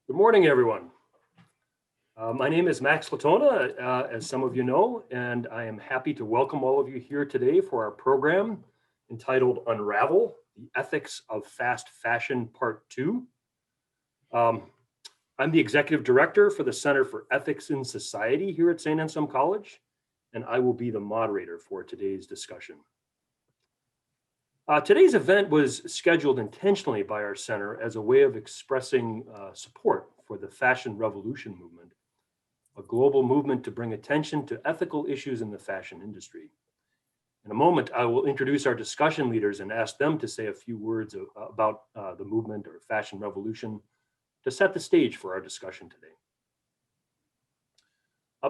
Good morning, everyone. My name is Max Latona, as some of you know, and I am happy to welcome all of you here today for our program entitled Unravel, the Ethics of Fast Fashion Part 2. I'm the Executive Director for the Center for Ethics in Society here at St. Anselm College, and I will be the moderator for today's discussion. Today's event was scheduled intentionally by our center as a way of expressing support for the fashion revolution movement, a global movement to bring attention to ethical issues in the fashion industry. In a moment, I will introduce our discussion leaders and ask them to say a few words about the movement or fashion revolution to set the stage for our discussion today.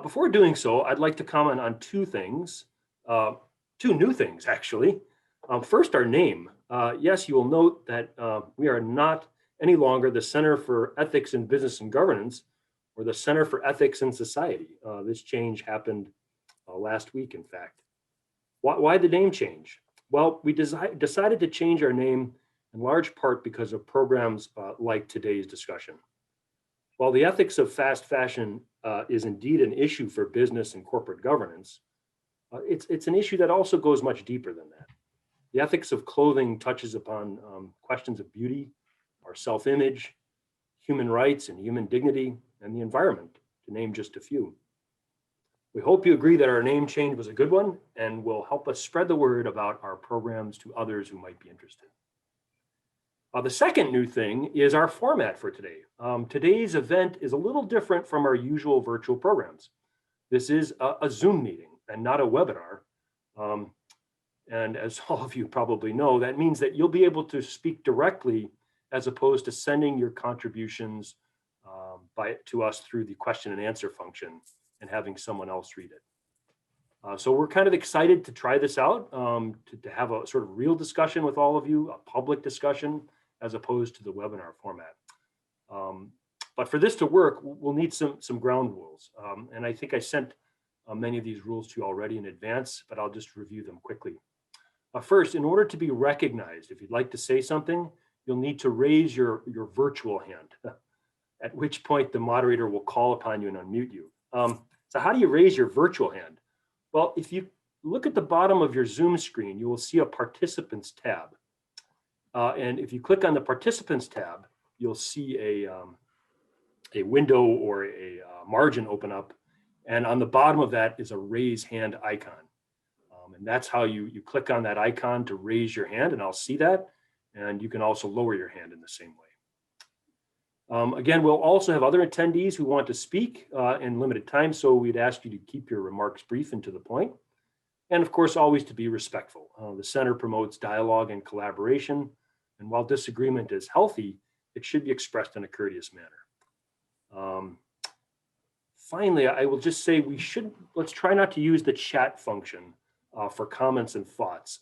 Before doing so, I'd like to comment on two new things actually. First, our name. Yes, you will note that we are not any longer the Center for Ethics in Business and Governance or the Center for Ethics in Society. This change happened last week, in fact. Why the name change? Well, we decided to change our name in large part because of programs like today's discussion. While the ethics of fast fashion is indeed an issue for business and corporate governance, it's an issue that also goes much deeper than that. The ethics of clothing touches upon questions of beauty, our self-image, human rights and human dignity, and the environment, to name just a few. We hope you agree that our name change was a good one and will help us spread the word about our programs to others who might be interested. The second new thing is our format for today. Today's event is a little different from our usual virtual programs. This is a Zoom meeting and not a webinar. And as all of you probably know, that means that you'll be able to speak directly as opposed to sending your contributions to us through the question and answer function and having someone else read it. So we're kind of excited to try this out, to have a sort of real discussion with all of you, a public discussion, as opposed to the webinar format. But for this to work, we'll need some ground rules. And I think I sent many of these rules to you already in advance, but I'll just review them quickly. First, in order to be recognized, if you'd like to say something, you'll need to raise your virtual hand, at which point the moderator will call upon you and unmute you. So how do you raise your virtual hand? Well, if you look at the bottom of your Zoom screen, you will see a participants tab. And if you click on the participants tab, you'll see a window or a margin open up. And on the bottom of that is a raise hand icon. And that's how you click on that icon to raise your hand, and I'll see that. And you can also lower your hand in the same way. Again, we'll also have other attendees who want to speak in limited time, so we'd ask you to keep your remarks brief and to the point. And of course, always to be respectful. The center promotes dialogue and collaboration, and while disagreement is healthy, it should be expressed in a courteous manner. Finally, I will just say let's try not to use the chat function for comments and thoughts.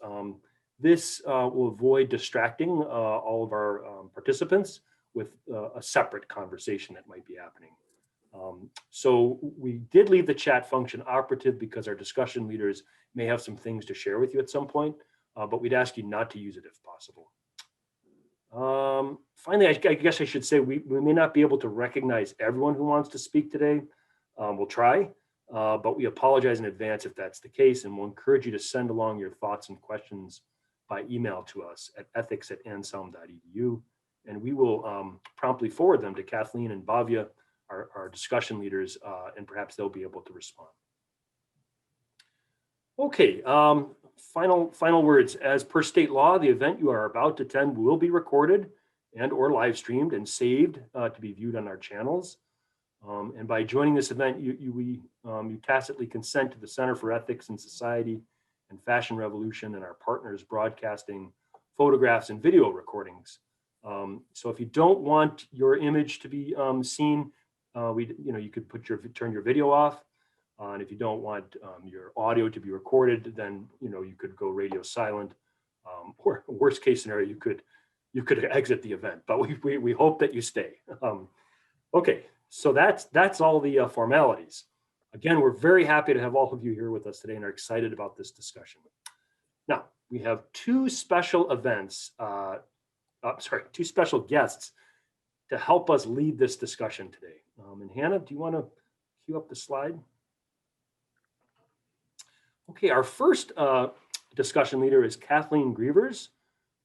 This will avoid distracting all of our participants with a separate conversation that might be happening. So we did leave the chat function operative because our discussion leaders may have some things to share with you at some point, but we'd ask you not to use it if possible. Finally, I guess I should say we may not be able to recognize everyone who wants to speak today. We'll try. But we apologize in advance if that's the case, and we'll encourage you to send along your thoughts and questions by email to us at ethics@anselm.edu, and we will promptly forward them to Kathleen and Bhaavya, our discussion leaders, and perhaps they'll be able to respond. Okay, final words. As per state law, the event you are about to attend will be recorded and or live streamed and saved to be viewed on our channels. And by joining this event, you tacitly consent to the Center for Ethics in Society and Fashion Revolution and our partners broadcasting photographs and video recordings. So if you don't want your image to be seen, you could turn your video off. And if you don't want your audio to be recorded, then you could go radio silent. Or worst case scenario, you could exit the event. But we hope that you stay. Okay. So that's all the formalities. Again, we're very happy to have all of you here with us today and are excited about this discussion. Now, we have two special guests to help us lead this discussion today. And Hannah, do you want to cue up the slide? Okay, our first discussion leader is Kathleen Grevers.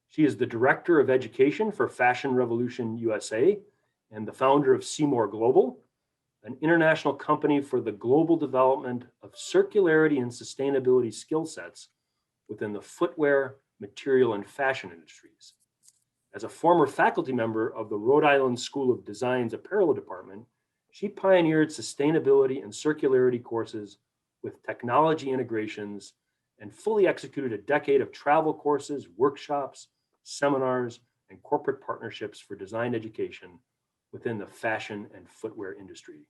She is the Director of Education for Fashion Revolution USA and the founder of Seymour Global, an international company for the global development of circularity and sustainability skill sets within the footwear, material, and fashion industries. As a former faculty member of the Rhode Island School of Design's Apparel Department, she pioneered sustainability and circularity courses with technology integrations and fully executed a decade of travel courses, workshops, seminars, and corporate partnerships for design education within the fashion and footwear industry.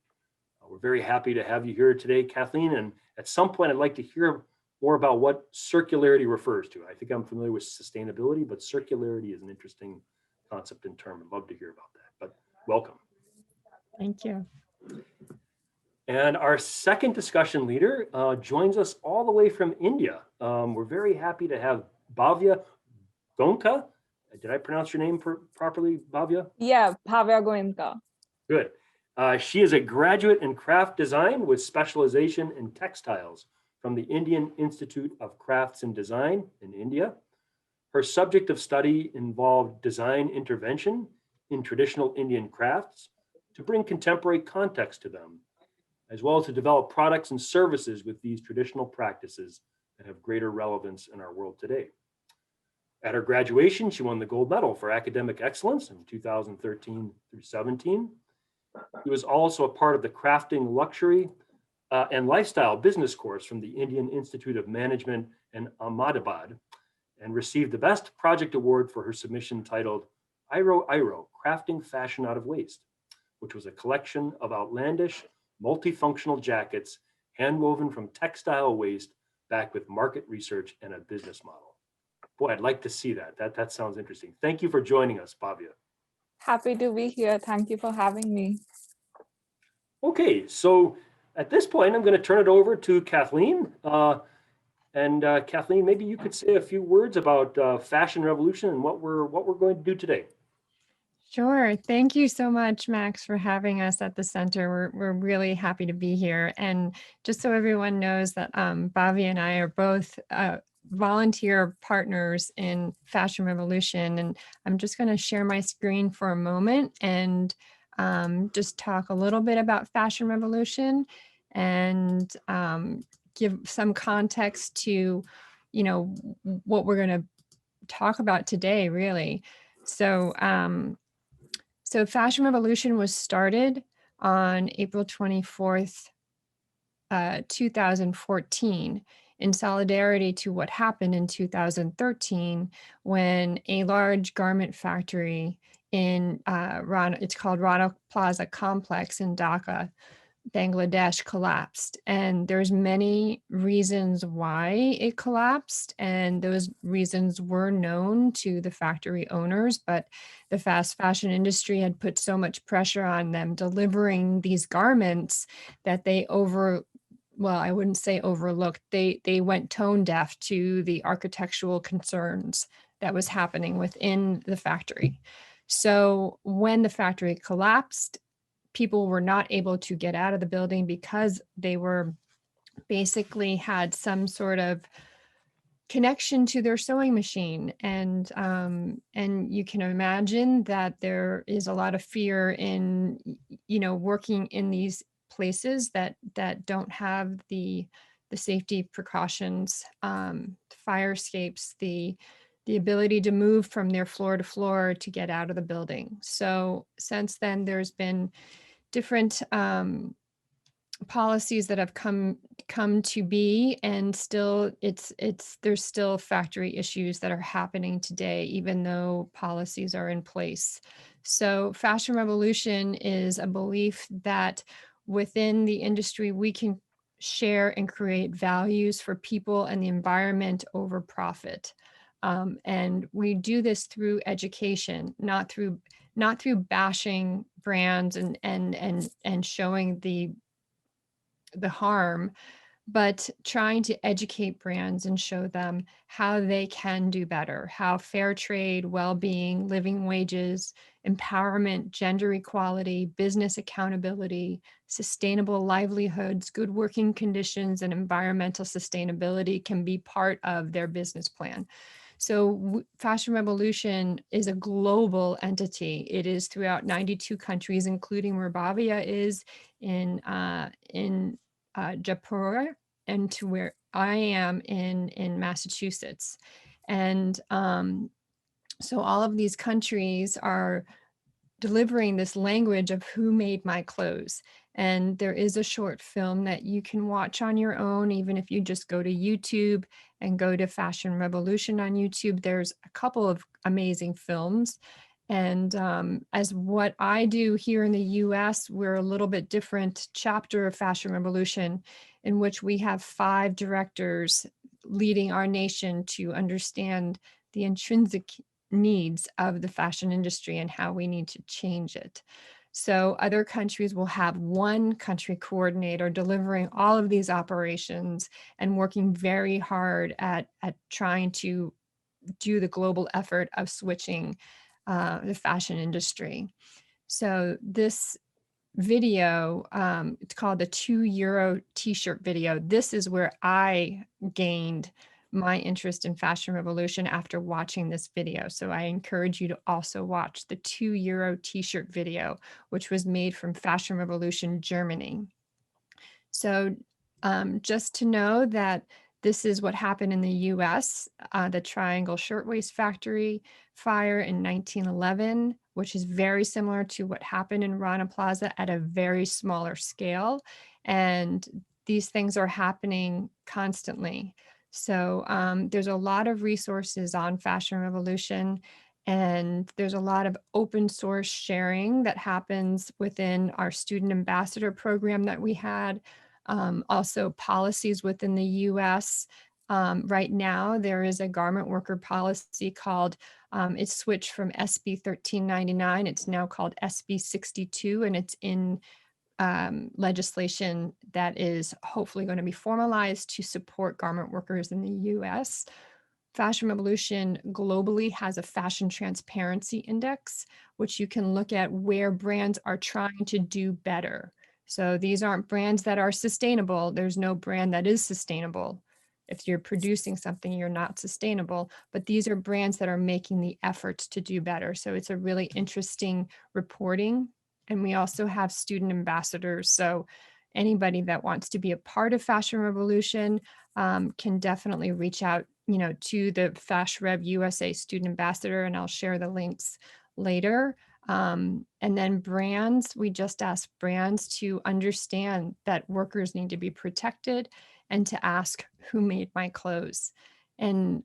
We're very happy to have you here today, Kathleen, and at some point I'd like to hear more about what circularity refers to. I think I'm familiar with sustainability, but circularity is an interesting concept and term. I'd love to hear about that, but welcome. Thank you. And our second discussion leader joins us all the way from India. We're very happy to have Bhaavya Goenka. Did I pronounce your name properly, Bhaavya? Yeah, Bhaavya Goenka. Good. She is a graduate in craft design with specialization in textiles from the Indian Institute of Crafts and Design in India. Her subject of study involved design intervention in traditional Indian crafts to bring contemporary context to them, as well as to develop products and services with these traditional practices that have greater relevance in our world today. At her graduation, she won the gold medal for academic excellence in 2013 through 17. She was also a part of the crafting luxury and lifestyle business course from the Indian Institute of Management in Ahmedabad and received the Best Project Award for her submission titled Iro, Crafting Fashion Out of Waste, which was a collection of outlandish, multifunctional jackets handwoven from textile waste backed with market research and a business model. Boy, I'd like to see that. That sounds interesting. Thank you for joining us, Bhaavya. Happy to be here. Thank you for having me. Okay, so at this point, I'm going to turn it over to Kathleen. Kathleen, maybe you could say a few words about Fashion Revolution and what we're going to do today. Sure. Thank you so much, Max, for having us at the center. We're really happy to be here. And just so everyone knows that Bhaavya and I are both volunteer partners in Fashion Revolution. And I'm just going to share my screen for a moment and just talk a little bit about Fashion Revolution and give some context to, what we're going to talk about today, really. So Fashion Revolution was started on April 24th, 2014, in solidarity to what happened in 2013 when a large garment factory in it's called Rana Plaza Complex in Dhaka, Bangladesh, collapsed. And there's many reasons why it collapsed, and those reasons were known to the factory owners, but the fast fashion industry had put so much pressure on them delivering these garments that they I wouldn't say overlooked, they went tone deaf to the architectural concerns that was happening within the factory. So when the factory collapsed, people were not able to get out of the building because they were basically had some sort of connection to their sewing machine. And you can imagine that there is a lot of fear in, working in these places that don't have the safety precautions, fire escapes, the ability to move from their floor to floor to get out of the building. So since then, there's been different policies that have come to be, and still there's still factory issues that are happening today, even though policies are in place. So Fashion Revolution is a belief that within the industry, we can share and create values for people and the environment over profit. And we do this through education, not through bashing brands and showing the harm, but trying to educate brands and show them how they can do better, how fair trade, well-being, living wages, empowerment, gender equality, business accountability, sustainable livelihoods, good working conditions, and environmental sustainability can be part of their business plan. So Fashion Revolution is a global entity. It is throughout 92 countries, including where Bhaavya is in Jaipur, and to where I am in Massachusetts. And so all of these countries are delivering this language of who made my clothes. And there is a short film that you can watch on your own, even if you just go to YouTube and go to Fashion Revolution on YouTube. There's a couple of amazing films. And as what I do here in the US, we're a little bit different chapter of Fashion Revolution, in which we have 5 directors leading our nation to understand the intrinsic needs of the fashion industry and how we need to change it. So other countries will have one country coordinator delivering all of these operations and working very hard at trying to do the global effort of switching the fashion industry. So this video, it's called the €2 t-shirt video. This is where I gained my interest in Fashion Revolution after watching this video. So I encourage you to also watch the €2 t-shirt video, which was made from Fashion Revolution Germany. So just to know that this is what happened in the US, the Triangle Shirtwaist Factory fire in 1911, which is very similar to what happened in Rana Plaza at a very smaller scale. And these things are happening constantly. So there's a lot of resources on Fashion Revolution, and there's a lot of open source sharing that happens within our student ambassador program that we had. Also policies within the US. Right now, there is a garment worker policy called, it's switched from SB 1399. It's now called SB 62, and it's in legislation that is hopefully going to be formalized to support garment workers in the US. Fashion Revolution globally has a fashion transparency index, which you can look at where brands are trying to do better. So these aren't brands that are sustainable. There's no brand that is sustainable. If you're producing something, you're not sustainable, but these are brands that are making the efforts to do better. So it's a really interesting reporting. And we also have student ambassadors. So anybody that wants to be a part of Fashion Revolution can definitely reach out, to the FashRev USA student ambassador, and I'll share the links later. And then brands, we just ask brands to understand that workers need to be protected and to ask who made my clothes. And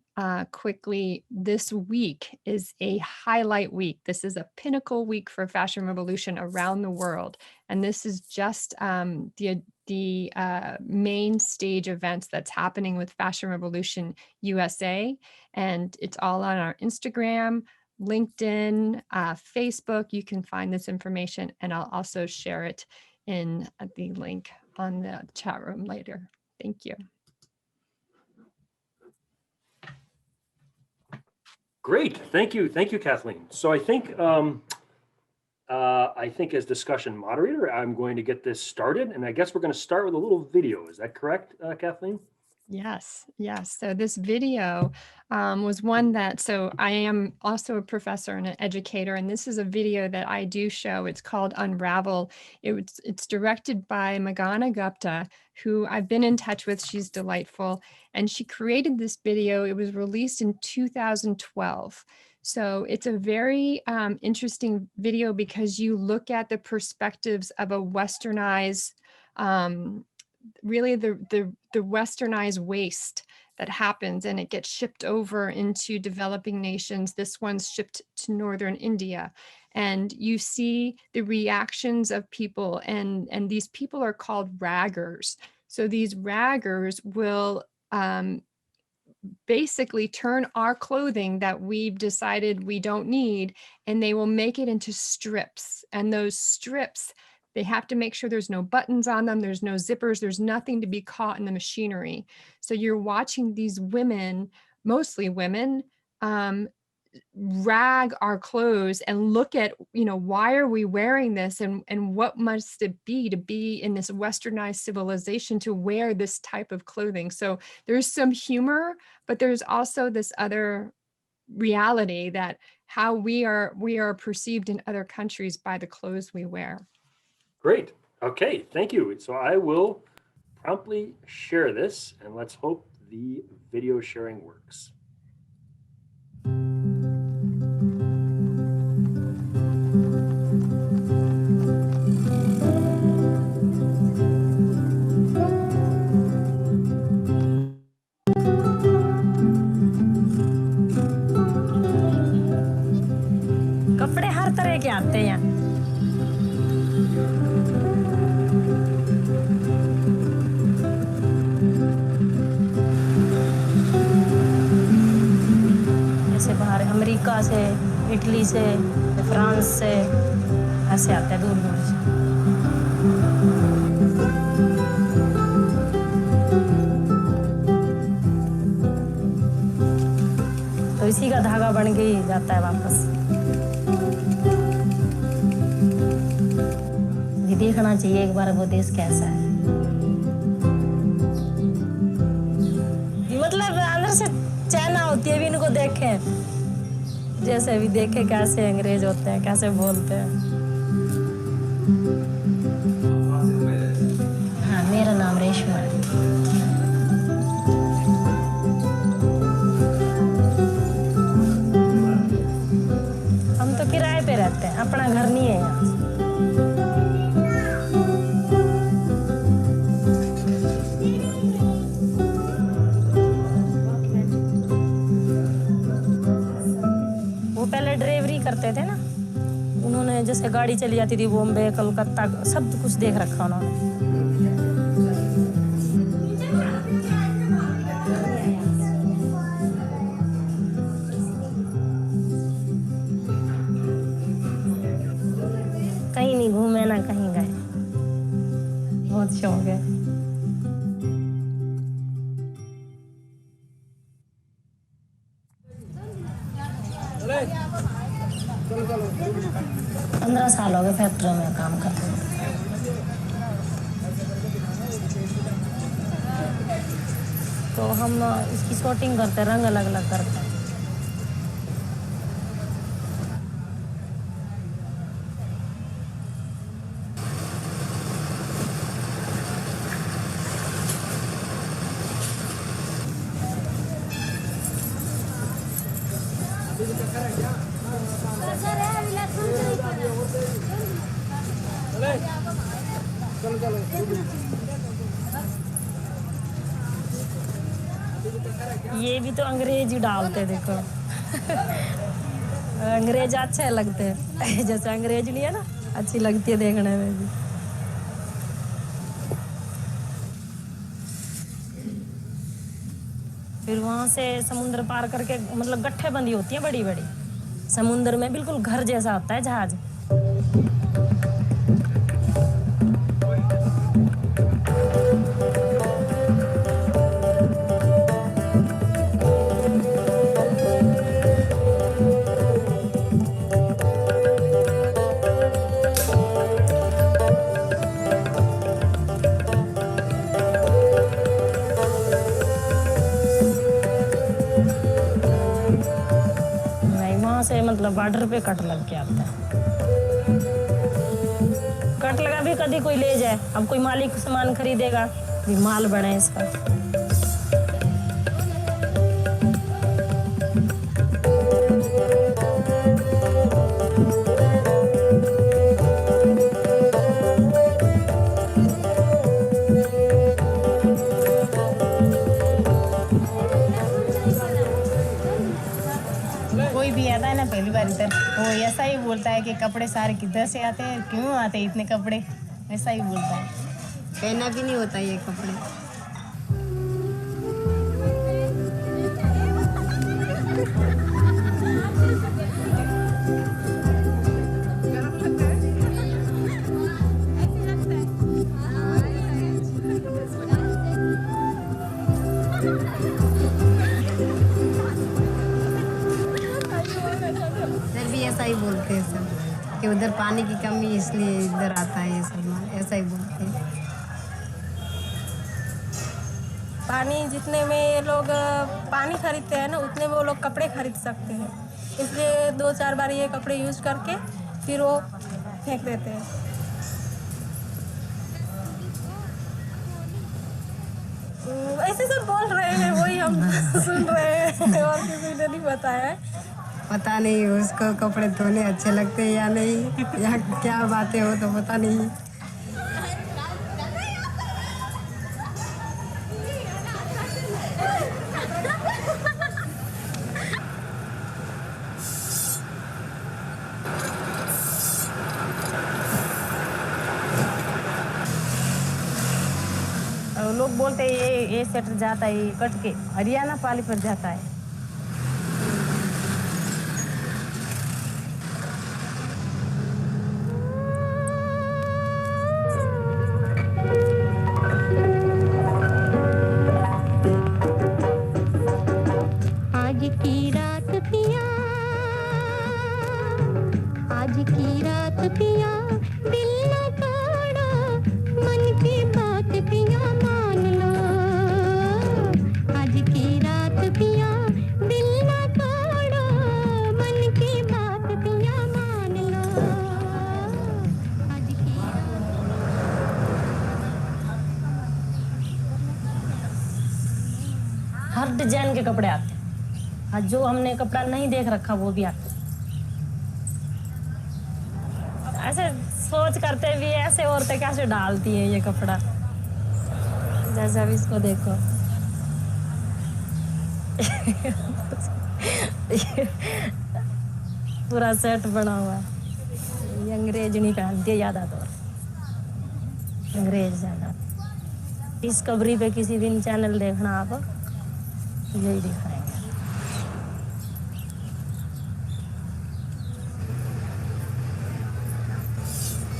quickly, this week is a highlight week. This is a pinnacle week for Fashion Revolution around the world. And this is just the main stage events that's happening with Fashion Revolution USA. And it's all on our Instagram, LinkedIn, Facebook. You can find this information, and I'll also share it in the link on the chat room later. Thank you. Great, thank you, Kathleen. So I think as discussion moderator, I'm going to get this started, and I guess we're going to start with a little video. Is that correct, Kathleen? Yes. So this video was one that, so I am also a professor and an educator, and this is a video that I do show. It's called Unravel. It's directed by Meghana Gupta, who I've been in touch with. She's delightful. And she created this video. It was released in 2012. So it's a very interesting video because you look at the perspectives of a westernized, really the westernized waste that happens, and it gets shipped over into developing nations. This one's shipped to northern India, and you see the reactions of people, and these people are called raggers. So these raggers will basically turn our clothing that we've decided we don't need, and they will make it into strips. And those strips, they have to make sure there's no buttons on them, there's no zippers, there's nothing to be caught in the machinery. So you're watching these women, mostly women, rag our clothes and look at, why are we wearing this, and what must it be to be in this westernized civilization to wear this type of clothing. So there's some humor, but there's also this other reality that how we are perceived in other countries by the clothes we wear. Great. Okay, thank you. So I will promptly share this, and let's hope the video sharing works. कपड़े हर तरह के आते हैं। जैसे बाहर America से, Italy से, France से ऐसे आते हैं दूर दूर से। तो इसी का धागा बन के ही जाता है वापस। देखना चाहिए एक बार वो देश कैसा है। मतलब अंदर से चैना होती है भी इनको देखें, जैसे भी देखे कैसे अंग्रेज होते हैं, कैसे बोलते हैं। हाँ, मेरा नाम रेशमा है। हम तो किराए पे रहते हैं, अपना घर नहीं है यहाँ। करते थे ना, उन्होंने जैसे गाड़ी चली जाती थी बॉम्बे, कलकत्ता, सब कुछ देख रखा उन्होंने। कहीं नहीं घूमे ना कहीं गए, बहुत शौक है। पंद्रह साल हो गए फैक्ट्री में काम करते हैं। तो हम इसकी शॉर्टिंग करते हैं, रंग अलग अलग करते हैं। ये भी तो अंग्रेज ही डालते, देखो। अंग्रेज अच्छे लगते हैं, जैसे अंग्रेज नहीं है ना, अच्छी लगती है देखने में भी। फिर वहां से समुद्र पार करके, मतलब गट्ठे बंदी होती हैं बड़ी बड़ी, समुद्र में बिल्कुल घर जैसा होता है जहाज। से मतलब बॉर्डर पे कट लग के आता है। कट लगा भी कभी कोई ले जाए, अब कोई मालिक सामान खरीदेगा भी माल बने इसका। पहली बार इधर वो ऐसा ही बोलता है कि कपड़े सारे किधर से आते हैं, क्यों आते हैं इतने कपड़े, ऐसा ही बोलता है। पहना भी नहीं होता ये कपड़े। ऐसा ही बोलते हैं सब कि उधर पानी की कमी इसलिए इधर आता है ये सब माल, ऐसा ही बोलते हैं। पानी जितने में ये लोग पानी खरीदते हैं ना उतने में वो लोग कपड़े खरीद सकते हैं, इसलिए 2-4 बार ये कपड़े यूज करके फिर वो फेंक देते हैं। ऐसे सब बोल रहे हैं, वही हम सुन रहे हैं और किसी ने नहीं बताया है। पता नहीं उसको कपड़े धोने अच्छे लगते हैं या नहीं, या क्या बातें हो तो पता नहीं। लोग बोलते हैं ये सेट जाता है, ये कट के हरियाणा पाली पर जाता है। आज की रात पिया, आज की रात पिया, दिल न तोड़ो, मन की बात पिया मान लो। आज की रात पिया, दिल न तोड़ो, मन की बात पिया मान लो। आज की हर डिजाइन के कपड़े आते हैं, और जो हमने कपड़ा नहीं देख रखा वो भी आता है। ऐसे सोच करते भी ऐसे औरतें कैसे डालती हैं ये कपड़ा, जैसे अभी इसको देखो। पूरा सेट बना हुआ है। ये अंग्रेज नहीं पहनती है ज्यादा, तो अंग्रेज ज्यादा। डिस्कवरी पे किसी दिन चैनल देखना आप, यही दिखाएंगे।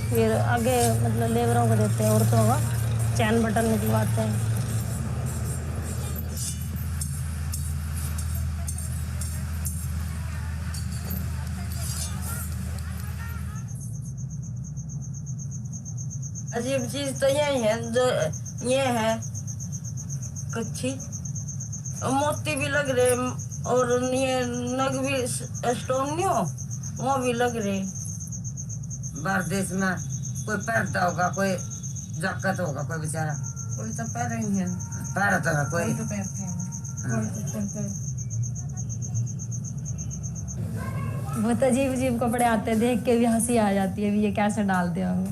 फिर आगे मतलब लेबरों को देते हैं, औरतों का चैन बटन निकलवाते हैं। अजीब चीज तो यही है जो ये है कच्ची, मोती भी लग रहे और ये नग भी स्टोन नहीं हो वो भी लग रहे। बाहर देश में कोई पहनता होगा, कोई जैकेट होगा, कोई बेचारा कोई तो पहनेंगे, पहनता होगा, कोई तो पहनते हैं। बहुत अजीब अजीब कपड़े आते हैं, देख के भी हंसी आ जाती है भी ये कैसे डालते होंगे।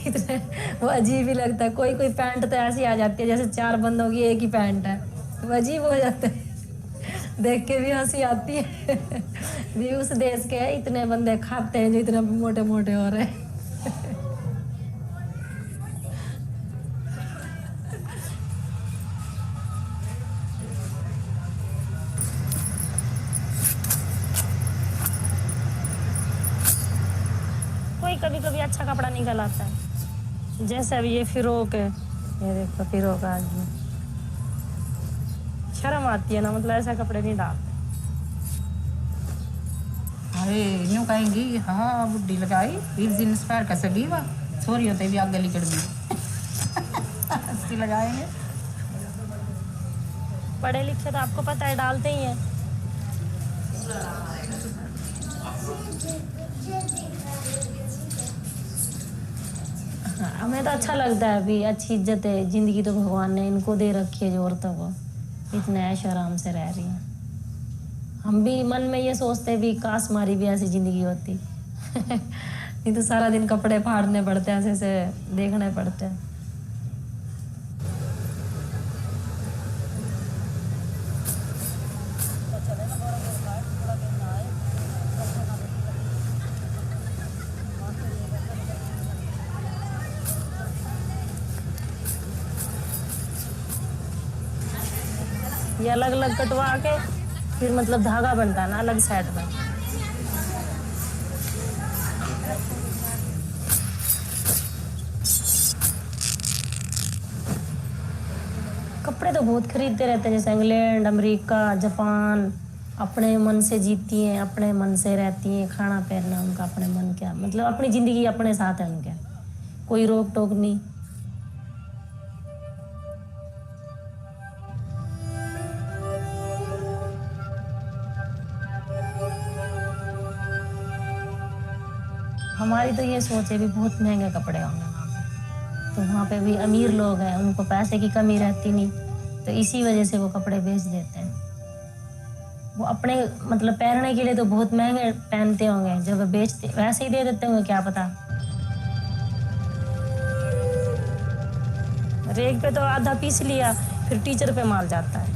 इतने वो अजीब ही लगता है। कोई कोई पैंट तो ऐसी आ जाती है जैसे 4 बंदों की एक ही पैंट है, वो अजीब हो जाता है, देख के भी हंसी आती है। भी उस देश के इतने बंदे खाते हैं जो इतने मोटे मोटे हो रहे हैं। कोई कभी कभी अच्छा कपड़ा निकल आता है, जैसे अभी ये फिरोक है, ये देखो फिरोक आदमी। शर्म आती है ना, मतलब ऐसा कपड़े नहीं डालते। अरे यूं कहेंगी हाँ बुड्ढी लगाई फिर जींस पैर का सगी वा छोरी होते भी आगे लिकड़ दी। इसकी लगाएंगे। पढ़े लिखे तो आपको पता है डालते ही हैं। हमें तो अच्छा लगता है, अभी अच्छी इज्जत है, जिंदगी तो भगवान ने इनको दे रखी है जो औरतों को, इतने ऐश आराम से रह रही हैं। हम भी मन में ये सोचते हैं भी काश हमारी भी ऐसी जिंदगी होती। नहीं तो सारा दिन कपड़े फाड़ने पड़ते हैं, ऐसे ऐसे देखने पड़ते हैं। ये अलग अलग कटवा के फिर मतलब धागा बनता है ना अलग साइड में। कपड़े तो बहुत खरीदते रहते हैं, जैसे इंग्लैंड, अमेरिका, जापान, अपने मन से जीती हैं, अपने मन से रहती हैं, खाना पहनना उनका अपने मन का, मतलब अपनी ज़िंदगी अपने साथ है उनके, कोई रोक टोक नहीं। हमारी तो ये सोच है भी बहुत महंगे कपड़े होंगे वहाँ पे, तो वहाँ पे भी अमीर लोग हैं, उनको पैसे की कमी रहती नहीं, तो इसी वजह से वो कपड़े बेच देते हैं। वो अपने मतलब पहनने के लिए तो बहुत महंगे पहनते होंगे, जब बेचते वैसे ही दे देते होंगे, क्या पता। रेक पे तो आधा पीस लिया, फिर टीचर पे माल जाता है।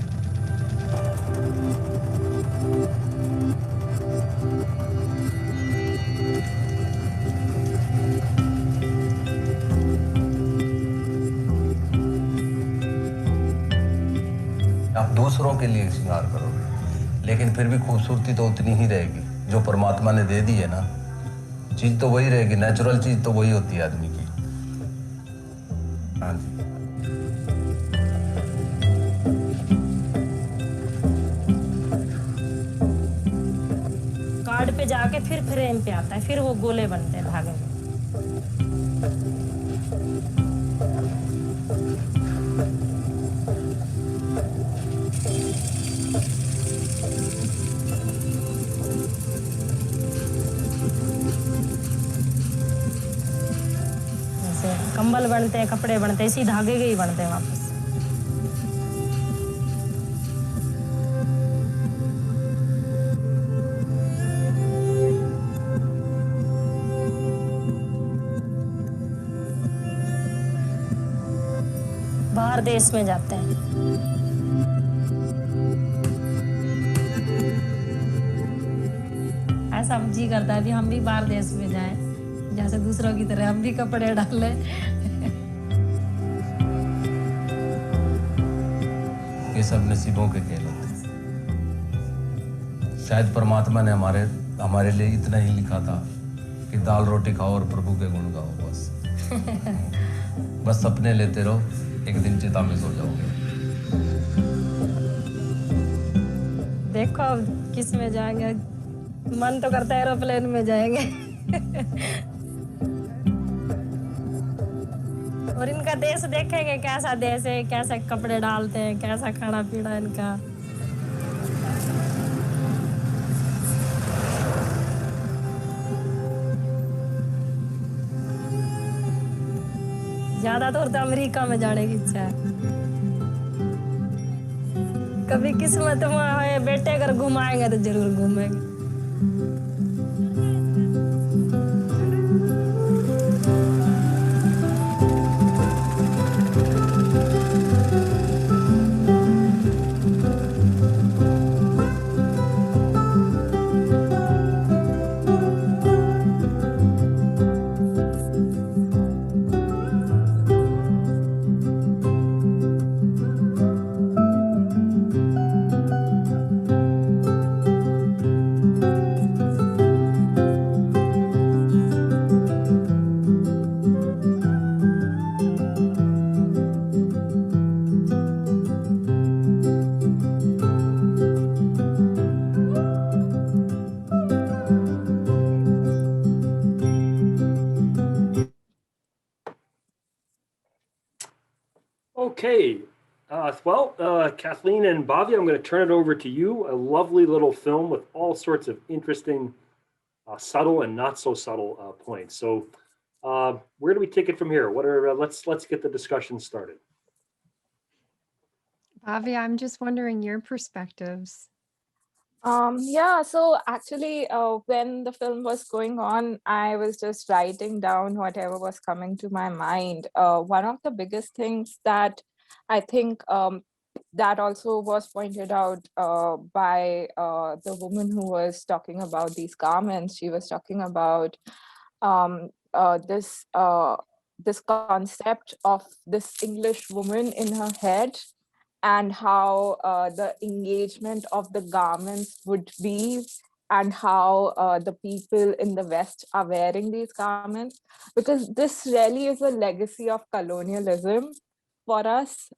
आप दूसरों के लिए श्रृंगार करोगे, लेकिन फिर भी खूबसूरती तो उतनी ही रहेगी जो परमात्मा ने दे दी है ना। चीज तो वही रहेगी, नेचुरल चीज तो वही होती है आदमी की। हाँ जी। कार्ड पे जाके फिर फ्रेम पे आता है, फिर वो गोले बनते हैं धागे में। जैसे कंबल बनते हैं, कपड़े बनते हैं, इसी धागे के ही बनते हैं वापस। बाहर देश में जाते हैं। ऐसा जी करता है कि हम भी बाहर देश में जाएं, जैसे दूसरों की तरह हम भी कपड़े डालें। ये सब नसीबों के खेल होते हैं। शायद परमात्मा ने हमारे लिए इतना ही लिखा था कि दाल रोटी खाओ और प्रभु के गुण गाओ, बस। बस सपने लेते रहो, एक दिन चिता में सो जाओगे। देखो किस में जाएंगे, मन तो करता है एरोप्लेन में जाएंगे। और इनका देश देखेंगे, कैसा देश है, कैसे कपड़े डालते हैं, कैसा खाना पीना इनका। ज्यादातर तो अमेरिका में जाने की इच्छा है। कभी किस्मत में बेटे अगर घुमाएंगे तो जरूर घूमेंगे। Okay, Kathleen and Bhaavya, I'm going to turn it over to you. A lovely little film with all sorts of interesting, subtle and not so subtle points. So, where do we take it from here? What are let's get the discussion started. Bhaavya, I'm just wondering your perspectives. Yeah, so actually, when the film was going on, I was just writing down whatever was coming to my mind. One of the biggest things that I think that also was pointed out by the woman who was talking about these garments. She was talking about this concept of this English woman in her head, and how the engagement of the garments would be, and how the people in the West are wearing these garments, because this really is a legacy of colonialism for us,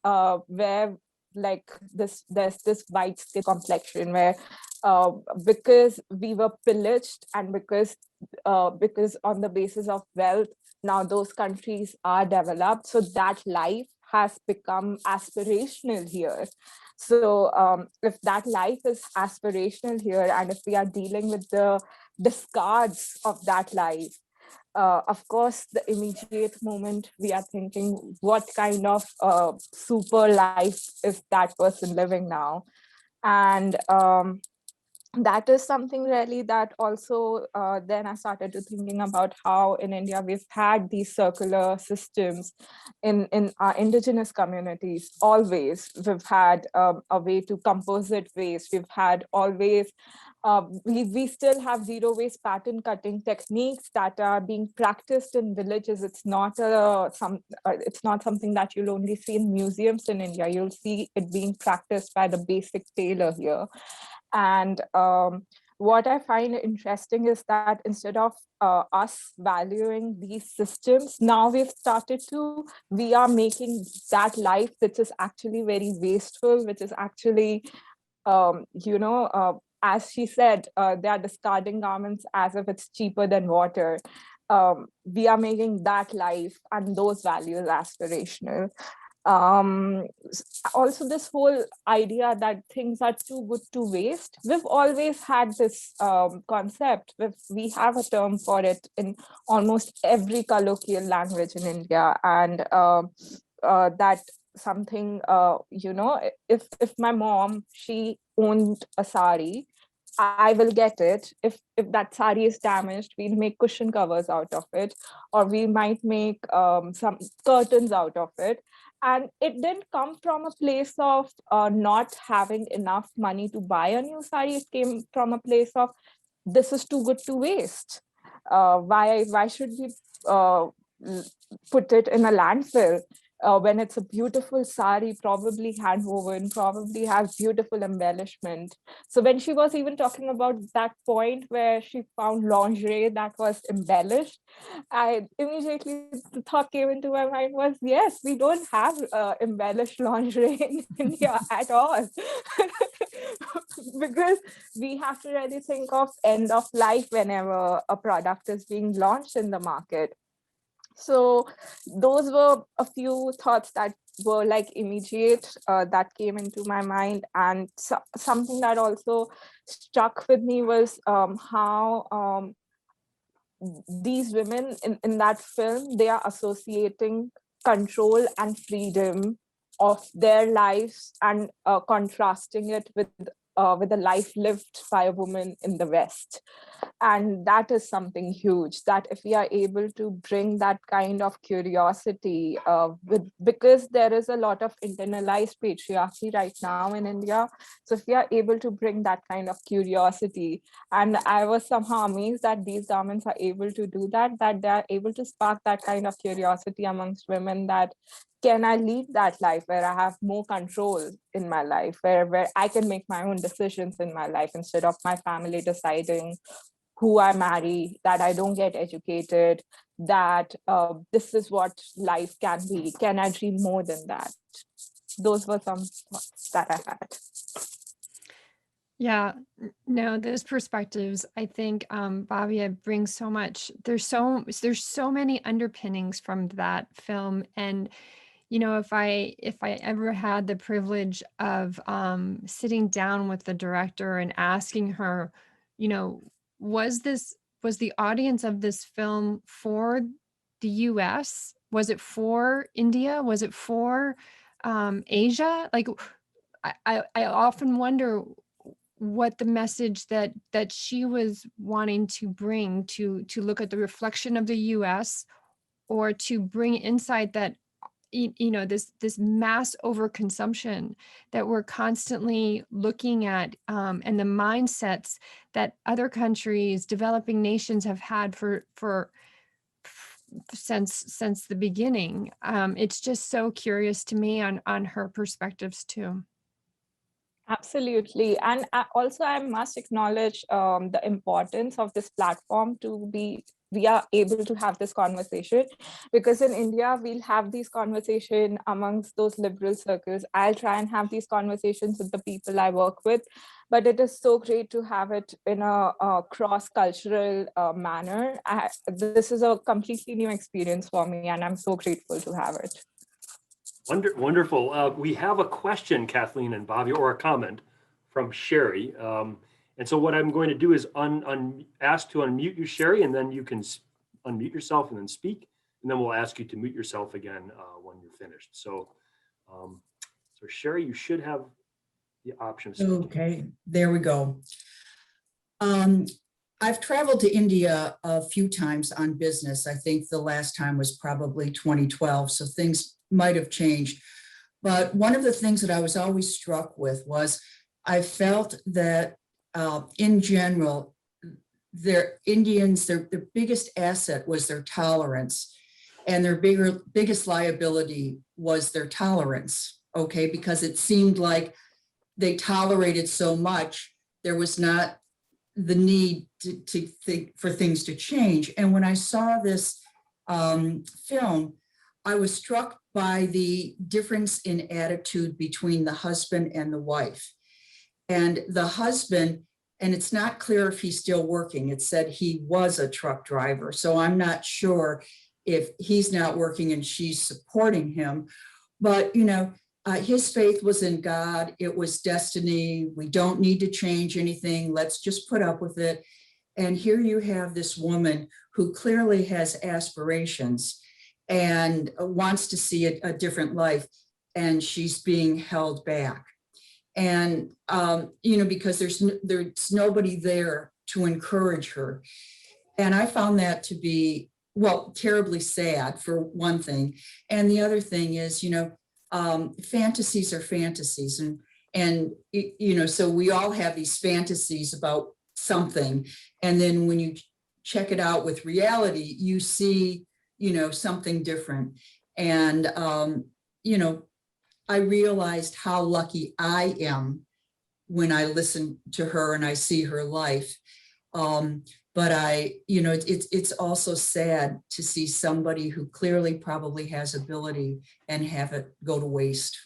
where like there's this white skin complexion where because we were pillaged, and because on the basis of wealth, now those countries are developed. So that life has become aspirational here. So if that life is aspirational here, and if we are dealing with the discards of that life, of course, the immediate moment we are thinking, what kind of super life is that person living now? And that is something really that also then I started to thinking about how in India we've had these circular systems in our indigenous communities. Always we've had a way to composite waste. We've had always we still have zero waste pattern cutting techniques that are being practiced in villages. It's not it's not something that you'll only see in museums in India. You'll see it being practiced by the basic tailor here. And what I find interesting is that instead of us valuing these systems, now we are making that life which is actually very wasteful, which is actually, as she said, they are discarding garments as if it's cheaper than water. We are making that life and those values aspirational. Also, this whole idea that things are too good to waste, we've always had this concept. We have a term for it in almost every colloquial language in India, and that something, if my mom, she owned a sari, I will get it. If that sari is damaged, we'll make cushion covers out of it, or we might make some curtains out of it. And it didn't come from a place of not having enough money to buy a new sari. It came from a place of, this is too good to waste. Why should we put it in a landfill when it's a beautiful sari, probably hand woven, probably has beautiful embellishment? So when she was even talking about that point where she found lingerie that was embellished, I immediately, the thought came into my mind was, yes, we don't have embellished lingerie in India at all. Because we have to really think of end of life whenever a product is being launched in the market. So those were a few thoughts that were like immediate that came into my mind. And something that also struck with me was how these women in that film, they are associating control and freedom of their lives and contrasting it with a life lived by a woman in the West. And that is something huge, that if we are able to bring that kind of curiosity because there is a lot of internalized patriarchy right now in India. So if we are able to bring that kind of curiosity, and I was somehow amazed that these garments are able to do that they are able to spark that kind of curiosity amongst women, that can I lead that life where I have more control in my life, where I can make my own decisions in my life instead of my family deciding who I marry, that I don't get educated, that this is what life can be. Can I dream more than that? Those were some thoughts that I had. Yeah, no, those perspectives, I think Bhaavya brings so much. There's so many underpinnings from that film. And if I ever had the privilege of sitting down with the director and asking her, was the audience of this film for the US? Was it for India? Was it for Asia? Like, I often wonder what the message that she was wanting to bring, to look at the reflection of the US, or to bring insight that this mass overconsumption that we're constantly looking at, and the mindsets that other countries, developing nations, have had for since the beginning. It's just so curious to me on her perspectives too. Absolutely. And also I must acknowledge the importance of this platform to be we are able to have this conversation, because in India, we'll have these conversations amongst those liberal circles. I'll try and have these conversations with the people I work with, but it is so great to have it in a cross-cultural manner. This is a completely new experience for me, and I'm so grateful to have it. Wonderful. We have a question, Kathleen and Bhaavya, or a comment from Sherry. And so what I'm going to do is ask to unmute you, Sherry, and then you can unmute yourself and then speak. And then we'll ask you to mute yourself again when you're finished. So, so Sherry, you should have the option of speaking. Okay, there we go. I've traveled to India a few times on business. I think the last time was probably 2012, so things might have changed. But one of the things that I was always struck with was I felt that in general, their biggest asset was their tolerance, and their biggest liability was their tolerance, okay? Because it seemed like they tolerated so much, there was not the need to think for things to change. And when I saw this film, I was struck by the difference in attitude between the husband and the wife. And the husband, and it's not clear if he's still working. It said he was a truck driver. So I'm not sure if he's not working and she's supporting him. But, you know, his faith was in God. It was destiny. We don't need to change anything. Let's just put up with it. And here you have this woman who clearly has aspirations and wants to see a different life, and she's being held back. And, you know, because there's nobody there to encourage her. And I found that to be, well, terribly sad for one thing. And the other thing is, you know, fantasies are fantasies. And, you know, so we all have these fantasies about something. And then when you check it out with reality, you see, you know, something different. And, you know, I realized how lucky I am when I listen to her and I see her life. But you know, it's also sad to see somebody who clearly probably has ability and have it go to waste.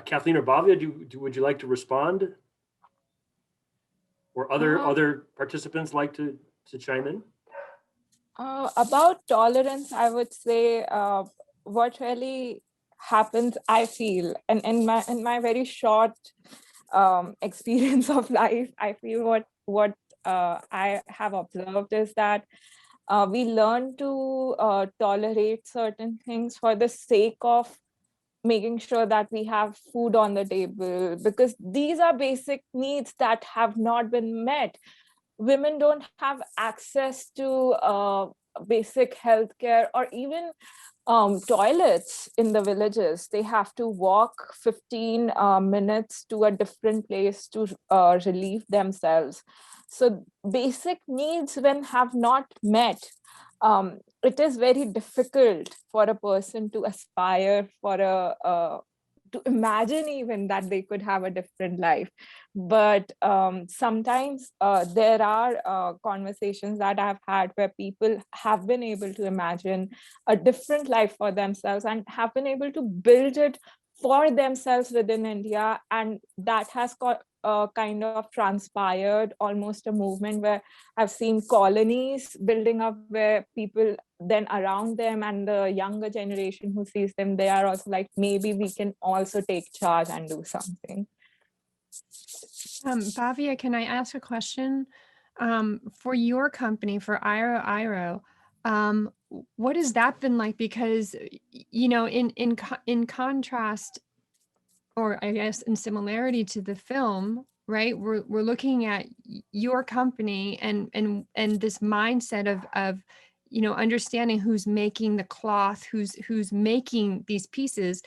Kathleen or Bhaavya, would you like to respond? Or other participants like to chime in? About tolerance, I would say what really happens, I feel, and in my very short experience of life, I feel what I have observed is that we learn to tolerate certain things for the sake of making sure that we have food on the table, because these are basic needs that have not been met. Women don't have access to basic healthcare or even toilets in the villages. They have to walk 15 minutes to a different place to relieve themselves. So basic needs, when have not met, it is very difficult for a person to aspire for to imagine even that they could have a different life. But sometimes there are conversations that I've had where people have been able to imagine a different life for themselves and have been able to build it for themselves within India. And that has got kind of transpired almost a movement where I've seen colonies building up, where people then around them and the younger generation who sees them, they are also like, maybe we can also take charge and do something. Bhaavya, can I ask a question? For your company, for Iro, what has that been like? Because, you know, in contrast, or I guess in similarity to the film, right? We're looking at your company and this mindset of you know, understanding who's making the cloth, who's making these pieces,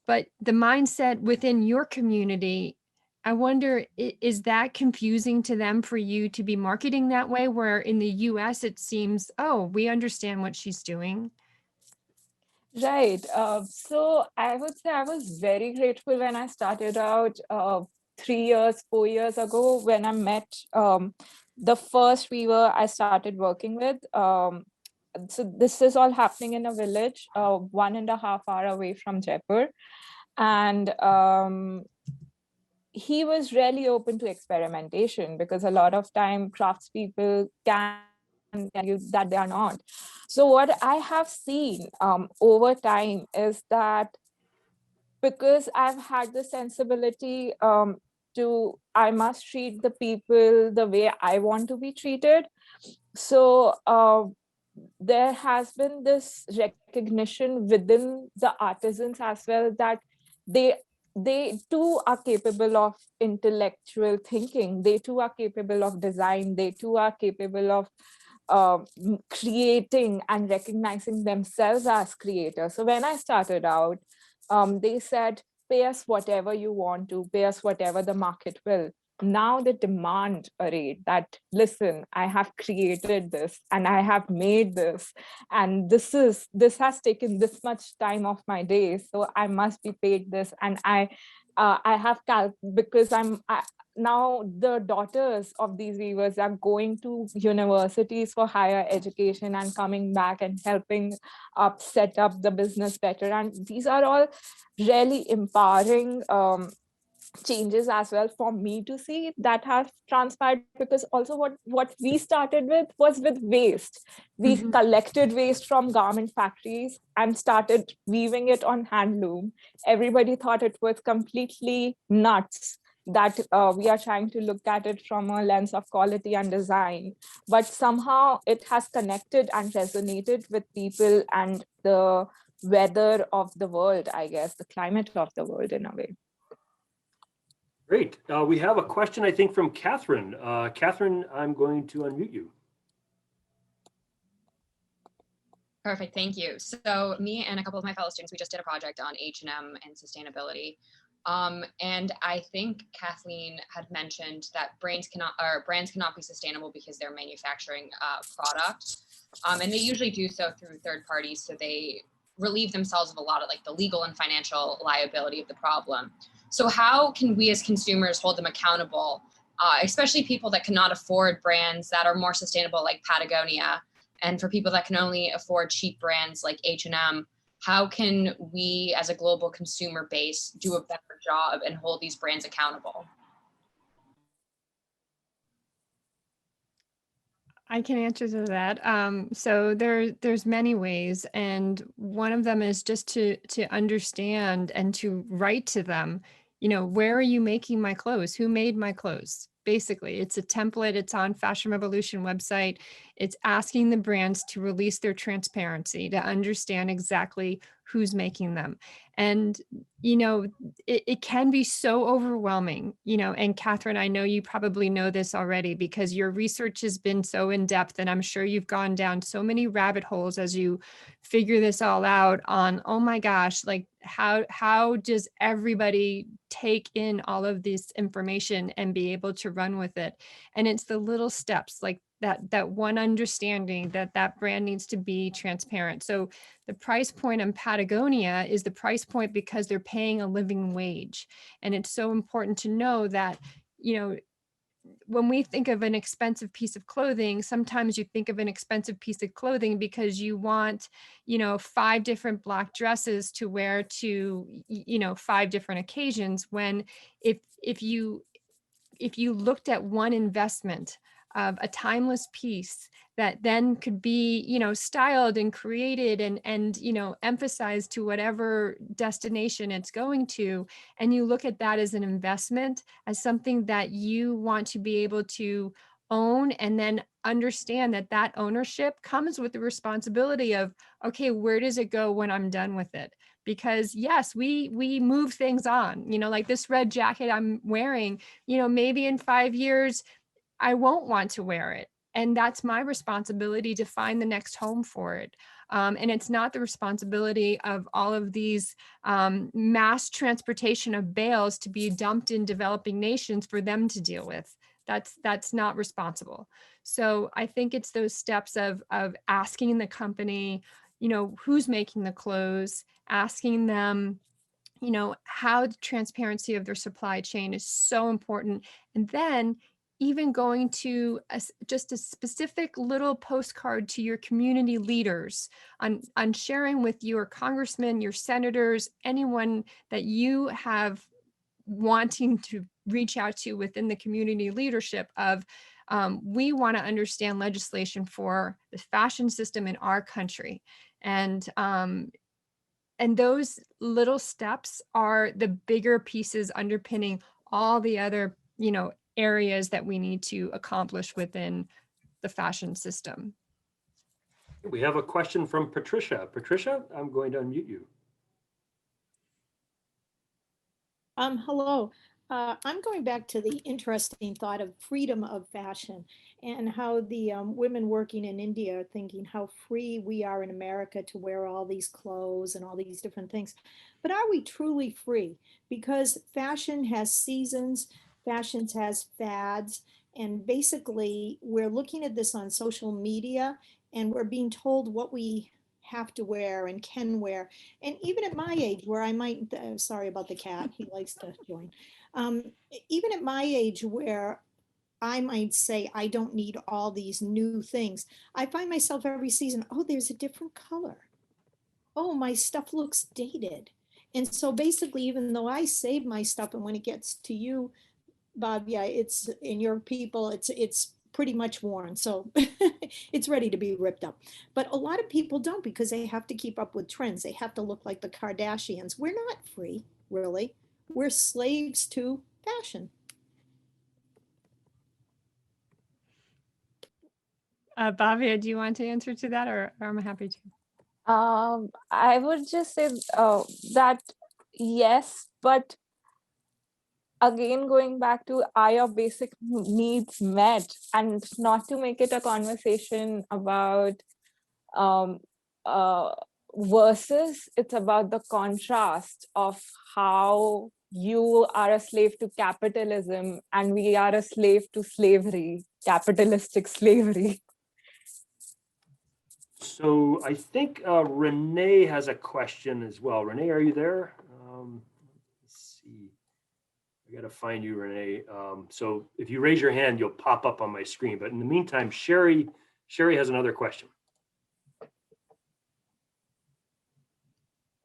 but the mindset within your community, I wonder, is that confusing to them for you to be marketing that way, where in the US it seems, oh, we understand what she's doing? Right. So I would say I was very grateful when I started out 3 years, 4 years ago, when I met the first weaver I started working with. So this is all happening in a village 1.5 hours away from Jaipur. And he was really open to experimentation, because a lot of time craftspeople can tell you that they are not. So what I have seen over time is that, because I've had the sensibility I must treat the people the way I want to be treated. So there has been this recognition within the artisans as well, that they too are capable of intellectual thinking. They too are capable of design. They too are capable of creating and recognizing themselves as creators. So when I started out, they said, pay us whatever you want to, pay us whatever the market will. Now they demand a rate that, listen, I have created this and I have made this, and this has taken this much time of my day, so I must be paid this. And I have because now the daughters of these weavers are going to universities for higher education and coming back and helping set up the business better. And these are all really empowering changes as well for me to see that have transpired, because also what we started with was with waste. We collected waste from garment factories and started weaving it on handloom. Everybody thought it was completely nuts that we are trying to look at it from a lens of quality and design, but somehow it has connected and resonated with people and the weather of the world, I guess, the climate of the world in a way. Great. We have a question, I think, from Catherine. Catherine, I'm going to unmute you. Perfect, thank you. So me and a couple of my fellow students, we just did a project on H&M and sustainability. And I think Kathleen had mentioned that brands cannot be sustainable because they're manufacturing product. And they usually do so through third parties. So they relieve themselves of a lot of like the legal and financial liability of the problem. So how can we as consumers hold them accountable, especially people that cannot afford brands that are more sustainable like Patagonia, and for people that can only afford cheap brands like H&M? How can we as a global consumer base do a better job and hold these brands accountable? I can answer to that. So there's many ways, and one of them is just to understand and to write to them, where are you making my clothes? Who made my clothes? Basically, it's a template. It's on Fashion Revolution website. It's asking the brands to release their transparency, to understand exactly who's making them. And, it can be so overwhelming, and Catherine, I know you probably know this already because your research has been so in depth, and I'm sure you've gone down so many rabbit holes as you figure this all out on, oh my gosh, like how does everybody take in all of this information and be able to run with it? And it's the little steps like that one understanding that brand needs to be transparent. So the price point on Patagonia is the price point because they're paying a living wage. And it's so important to know that, when we think of an expensive piece of clothing, sometimes you think of an expensive piece of clothing because you want, 5 different black dresses to wear to, 5 different occasions. When if you looked at one investment of a timeless piece that then could be, styled and created and emphasized to whatever destination it's going to, and you look at that as an investment, as something that you want to be able to own, and then understand that ownership comes with the responsibility of, okay, where does it go when I'm done with it? Because yes, we move things on, like this red jacket I'm wearing, maybe in 5 years, I won't want to wear it. And that's my responsibility to find the next home for it. And it's not the responsibility of all of these mass transportation of bales to be dumped in developing nations for them to deal with. That's not responsible. So I think it's those steps of asking the company, who's making the clothes, asking them, how the transparency of their supply chain is so important. And then even going to just a specific little postcard to your community leaders on sharing with your congressmen, your senators, anyone that you have wanting to reach out to within the community leadership of, we want to understand legislation for the fashion system in our country. And those little steps are the bigger pieces underpinning all the other, areas that we need to accomplish within the fashion system. We have a question from Patricia. Patricia, I'm going to unmute you. Hello. I'm going back to the interesting thought of freedom of fashion and how the women working in India are thinking how free we are in America to wear all these clothes and all these different things. But are we truly free? Because fashion has seasons, fashion has fads, and basically we're looking at this on social media and we're being told what we have to wear and can wear. And even at my age where I might, sorry about the cat, he likes to join. Even at my age where I might say, I don't need all these new things. I find myself every season, oh, there's a different color. Oh, my stuff looks dated. And so basically, even though I save my stuff, and when it gets to you, Bhaavya, it's in your people, it's pretty much worn. So it's ready to be ripped up. But a lot of people don't because they have to keep up with trends. They have to look like the Kardashians. We're not free, really. We're slaves to fashion. Bhaavya, do you want to answer to that, or I'm happy to? I would just say that yes, but again, going back to are your basic needs met, and not to make it a conversation about versus, it's about the contrast of how you are a slave to capitalism and we are a slave to slavery, capitalistic slavery. So I think Renee has a question as well. Renee, are you there? Let's see. I got to find you, Renee. So if you raise your hand, you'll pop up on my screen. But in the meantime, Sherry has another question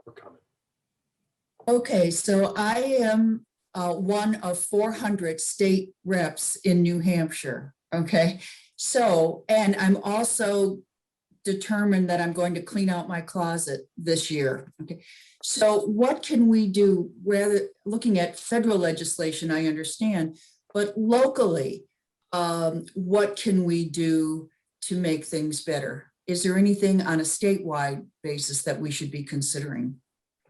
or comment. Okay, so I am one of 400 state reps in New Hampshire. Okay, so, and I'm also determined that I'm going to clean out my closet this year. Okay, so what can we do? Rather, looking at federal legislation, I understand, but locally, what can we do to make things better? Is there anything on a statewide basis that we should be considering?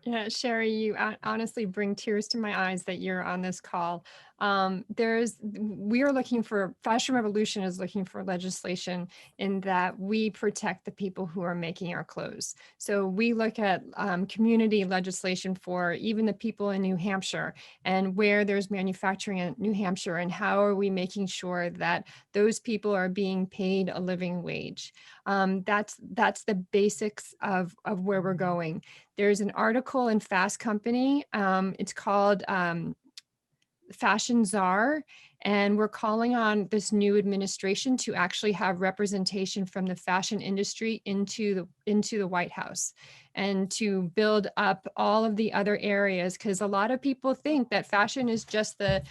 Yeah, Sherry, you honestly bring tears to my eyes that you're on this call. We are looking for, Fashion Revolution is looking for legislation in that we protect the people who are making our clothes. So we look at community legislation for even the people in New Hampshire and where there's manufacturing in New Hampshire, and how are we making sure that those people are being paid a living wage. That's the basics of where we're going. There's an article in Fast Company. It's called Fashion Czar, and we're calling on this new administration to actually have representation from the fashion industry into the White House, and to build up all of the other areas, because a lot of people think that fashion is just the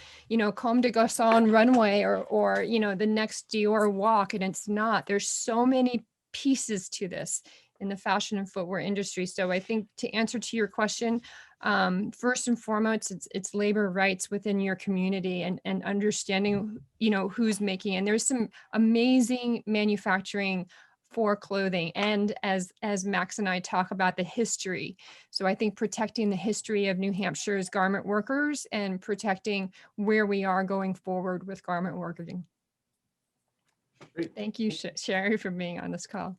Comme des Garçons runway or the next Dior walk, and it's not. There's so many pieces to this in the fashion and footwear industry. So I think to answer to your question, first and foremost, it's labor rights within your community and understanding, who's making. And there's some amazing manufacturing for clothing. And as Max and I talk about the history. So I think protecting the history of New Hampshire's garment workers and protecting where we are going forward with garment working. Great. Thank you, Sherry, for being on this call.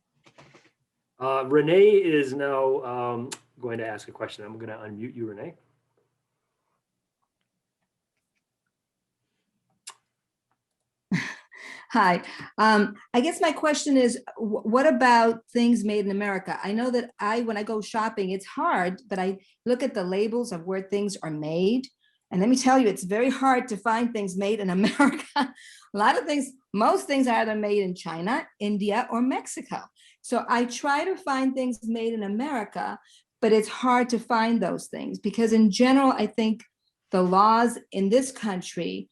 Renee is now going to ask a question. I'm going to unmute you, Renee. Hi. I guess my question is, what about things made in America? I know that when I go shopping, it's hard, but I look at the labels of where things are made. And let me tell you, it's very hard to find things made in America. A lot of things, most things are either made in China, India, or Mexico. So I try to find things made in America, but it's hard to find those things because in general, I think the laws in this country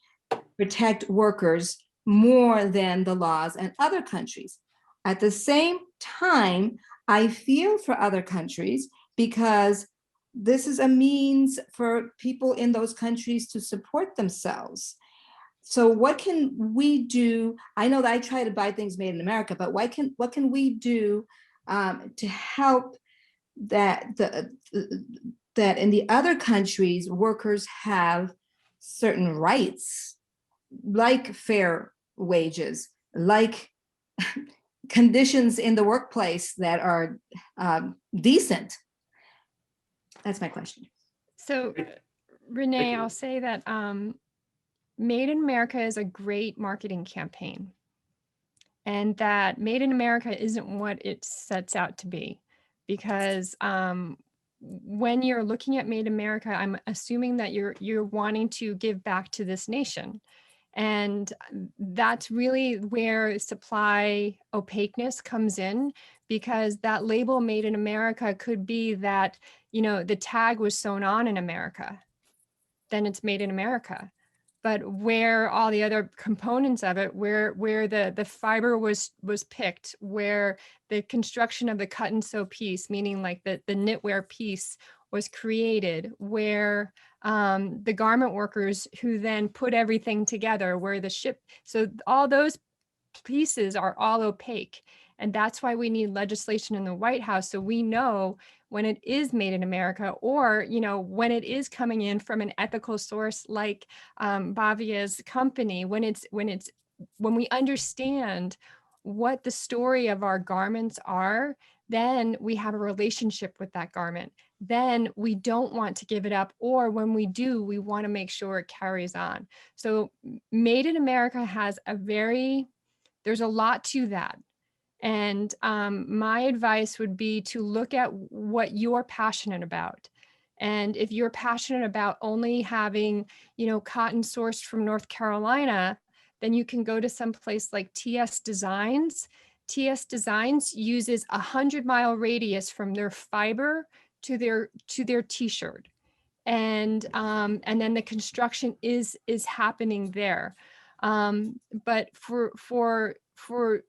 protect workers more than the laws in other countries. At the same time, I feel for other countries because this is a means for people in those countries to support themselves. So what can we do? I know that I try to buy things made in America, but what can we do to help that that in the other countries, workers have certain rights, like fair wages, like conditions in the workplace that are decent? That's my question. So, Renee, I'll say that Made in America is a great marketing campaign, and that Made in America isn't what it sets out to be, because when you're looking at Made in America, I'm assuming that you're wanting to give back to this nation. And that's really where supply opaqueness comes in, because that label Made in America could be that, you know, the tag was sewn on in America, then it's Made in America. But where all the other components of it, where the fiber was picked, where the construction of the cut and sew piece, meaning like the knitwear piece was created, where the garment workers who then put everything together, where the so all those pieces are all opaque. And that's why we need legislation in the White House, so we know when it is made in America, or, you know, when it is coming in from an ethical source like Bhaavya's company, when we understand what the story of our garments are, then we have a relationship with that garment. Then we don't want to give it up, or when we do, we want to make sure it carries on. So Made in America has there's a lot to that. And my advice would be to look at what you're passionate about. And if you're passionate about only having, you know, cotton sourced from North Carolina, then you can go to some place like TS Designs. TS Designs uses 100-mile radius from their fiber to their t-shirt. And then the construction is happening there. But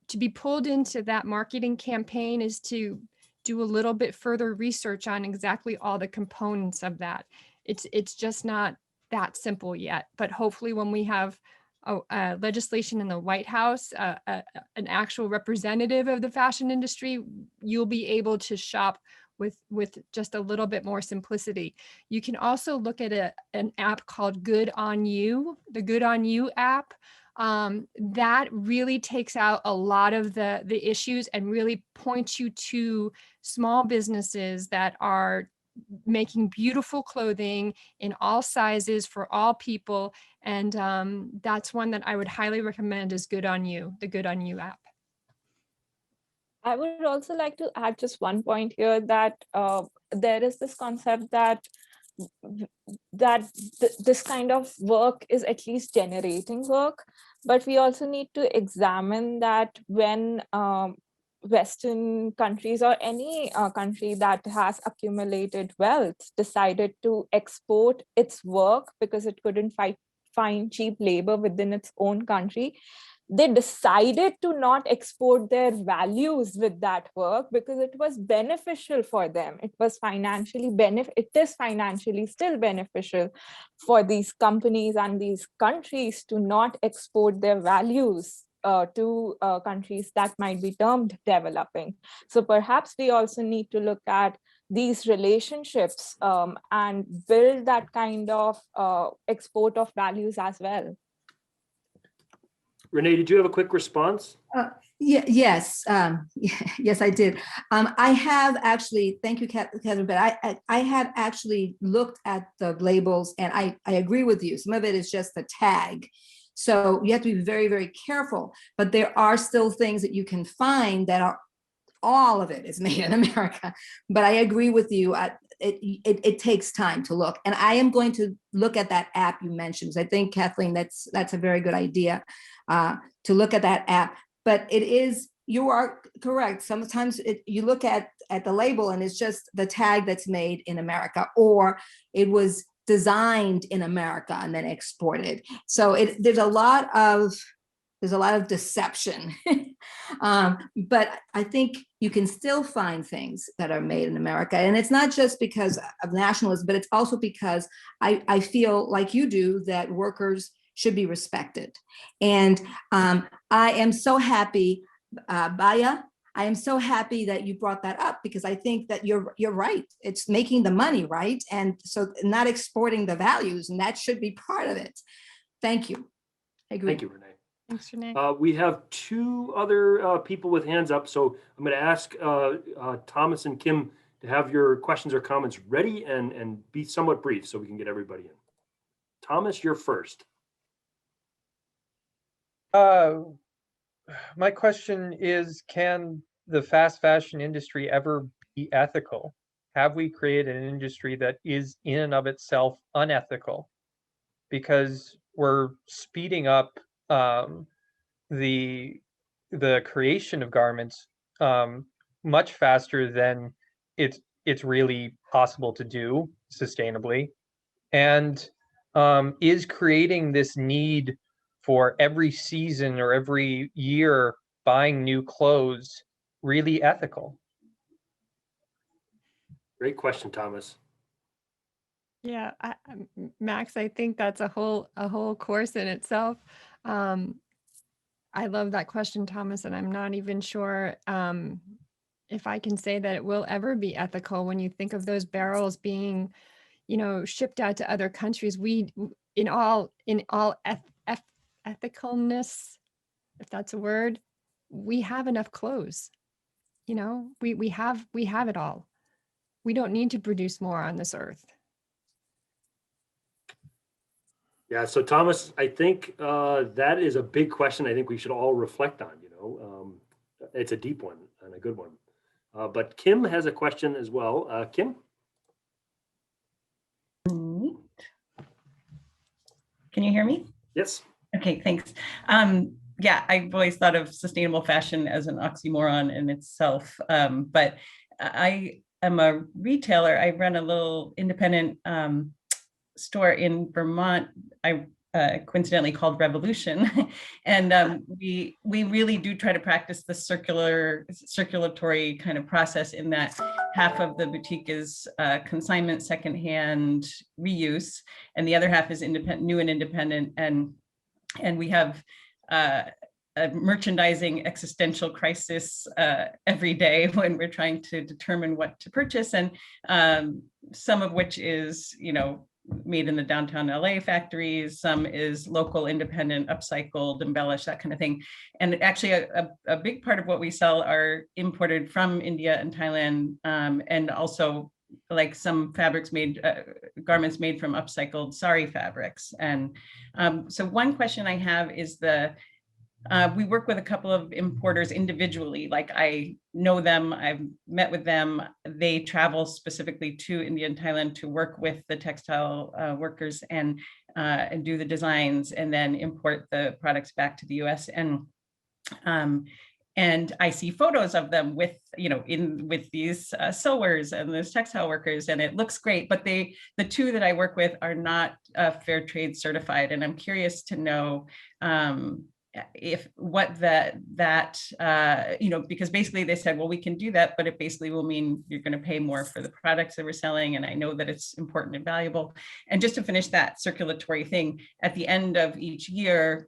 to be pulled into that marketing campaign is to do a little bit further research on exactly all the components of that. It's just not that simple yet, but hopefully when we have legislation in the White House, an actual representative of the fashion industry, you'll be able to shop with just a little bit more simplicity. You can also look at an app called Good On You, the Good On You app. That really takes out a lot of the issues and really points you to small businesses that are making beautiful clothing in all sizes for all people. And that's one that I would highly recommend is Good On You, the Good On You app. I would also like to add just one point here, that there is this concept that this kind of work is at least generating work, but we also need to examine that when Western countries or any country that has accumulated wealth decided to export its work because it couldn't find cheap labor within its own country, they decided to not export their values with that work because it was beneficial for them. It is financially still beneficial for these companies and these countries to not export their values to countries that might be termed developing. So perhaps we also need to look at these relationships and build that kind of export of values as well. Renee, did you have a quick response? Yes, yes, I did. I have actually, thank you, Catherine, but I had actually looked at the labels, and I agree with you. Some of it is just the tag. So you have to be very, very careful, but there are still things that you can find that are, all of it is made in America. But I agree with you. It takes time to look. And I am going to look at that app you mentioned. I think, Kathleen, that's a very good idea to look at that app. But it is, you are correct. Sometimes you look at the label and it's just the tag that's made in America, or it was designed in America and then exported. So there's a lot of deception. But I think you can still find things that are made in America. And it's not just because of nationalism, but it's also because I feel like you do that workers should be respected. And I am so happy, Bhaavya, I am so happy that you brought that up, because I think that you're right. It's making the money, right? And so not exporting the values, and that should be part of it. Thank you. I agree. Thank you, Renee. Thanks, Renee. We have two other people with hands up, so I'm going to ask Thomas and Kim to have your questions or comments ready and be somewhat brief so we can get everybody in. Thomas, you're first. My question is, can the fast fashion industry ever be ethical? Have we created an industry that is in and of itself unethical? Because we're speeding up the creation of garments much faster than it's really possible to do sustainably, and is creating this need for every season or every year buying new clothes really ethical? Great question, Thomas. Yeah, Max, I think that's a whole course in itself. I love that question, Thomas, and I'm not even sure if I can say that it will ever be ethical. When you think of those barrels being, shipped out to other countries, we, in all ethicalness, if that's a word, we have enough clothes. We have it all. We don't need to produce more on this earth. Yeah, so Thomas, I think that is a big question I think we should all reflect on. It's a deep one and a good one. But Kim has a question as well. Kim? Can you hear me? Yes. Okay, thanks. Yeah, I've always thought of sustainable fashion as an oxymoron in itself, but I am a retailer. I run a little independent store in Vermont, I coincidentally called Revolution. And we really do try to practice the circulatory kind of process, in that half of the boutique is consignment, secondhand, reuse, and the other half is independent, new and independent. And we have a merchandising existential crisis every day when we're trying to determine what to purchase, and some of which is, made in the downtown LA factories, some is local, independent, upcycled, embellished, that kind of thing. And actually a big part of what we sell are imported from India and Thailand, and also like some fabrics made, garments made from upcycled sari fabrics. And so one question I have is we work with a couple of importers individually. Like, I know them, I've met with them. They travel specifically to India and Thailand to work with the textile workers and do the designs, and then import the products back to the US. And I see photos of them with, with these sewers and those textile workers, and it looks great. But the two that I work with are not fair trade certified, and I'm curious to know if what because basically they said, well, we can do that, but it basically will mean you're going to pay more for the products that we're selling. And I know that it's important and valuable. And just to finish that circulatory thing, at the end of each year,